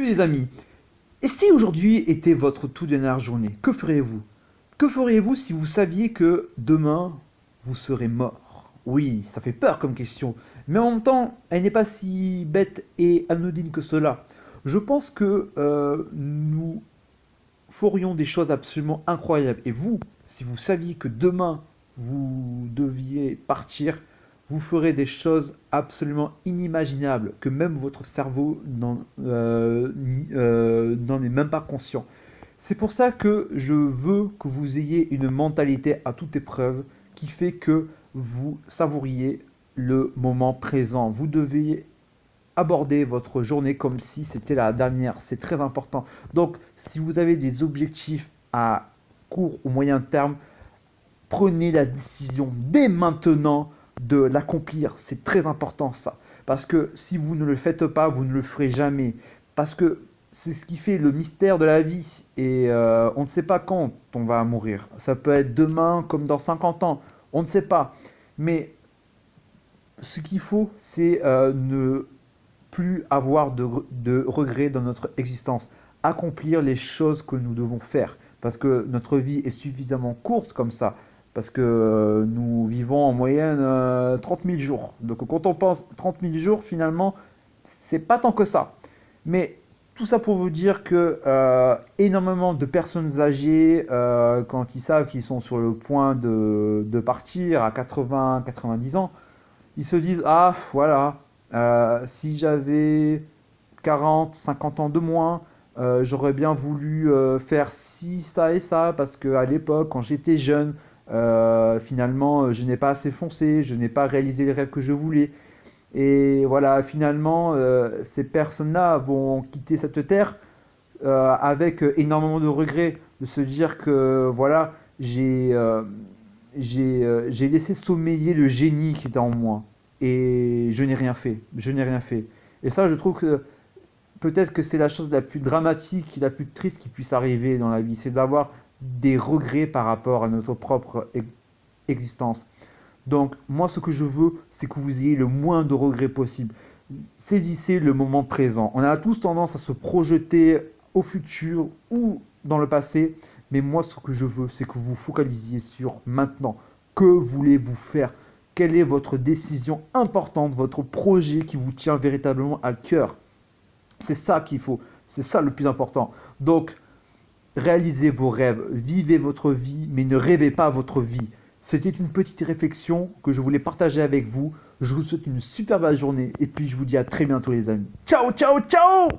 Salut les amis. Et si aujourd'hui était votre toute dernière journée, que feriez-vous? Que feriez-vous si vous saviez que demain, vous serez mort? Oui, ça fait peur comme question, mais en même temps, elle n'est pas si bête et anodine que cela. Je pense que nous ferions des choses absolument incroyables. Et vous, si vous saviez que demain, vous deviez partir, vous ferez des choses absolument inimaginables que même votre cerveau n'en est même pas conscient. C'est pour ça que je veux que vous ayez une mentalité à toute épreuve qui fait que vous savouriez le moment présent. Vous devez aborder votre journée comme si c'était la dernière. C'est très important. Donc, si vous avez des objectifs à court ou moyen terme, prenez la décision dès maintenant de l'accomplir. C'est très important ça. Parce que si vous ne le faites pas, vous ne le ferez jamais. Parce que c'est ce qui fait le mystère de la vie. Et on ne sait pas quand on va mourir. Ça peut être demain comme dans 50 ans. On ne sait pas. Mais ce qu'il faut, c'est ne plus avoir de regrets dans notre existence. Accomplir les choses que nous devons faire. Parce que notre vie est suffisamment courte comme ça. Parce que nous vivons en moyenne 30 000 jours. Donc quand on pense 30 000 jours, finalement, c'est pas tant que ça. Mais tout ça pour vous dire que énormément de personnes âgées, quand ils savent qu'ils sont sur le point de partir à 80-90 ans, ils se disent, ah voilà, si j'avais 40-50 ans de moins, j'aurais bien voulu faire ci, ça et ça, parce qu'à l'époque, quand j'étais jeune, finalement, je n'ai pas assez foncé, je n'ai pas réalisé les rêves que je voulais. Et voilà, finalement, ces personnes-là vont quitter cette terre avec énormément de regrets, de se dire que voilà, j'ai laissé sommeiller le génie qui était en moi. Et je n'ai rien fait. Je n'ai rien fait. Et ça, je trouve que peut-être que c'est la chose la plus dramatique, la plus triste qui puisse arriver dans la vie. C'est d'avoir des regrets par rapport à notre propre existence. Donc, moi, ce que je veux, c'est que vous ayez le moins de regrets possible. Saisissez le moment présent. On a tous tendance à se projeter au futur ou dans le passé, mais moi, ce que je veux, c'est que vous focalisiez sur maintenant. Que voulez-vous faire? Quelle est votre décision importante, votre projet qui vous tient véritablement à cœur? C'est ça qu'il faut, c'est ça le plus important. Donc, réalisez vos rêves, vivez votre vie, mais ne rêvez pas votre vie. C'était une petite réflexion que je voulais partager avec vous. Je vous souhaite une super belle journée et puis je vous dis à très bientôt les amis. Ciao, ciao, ciao!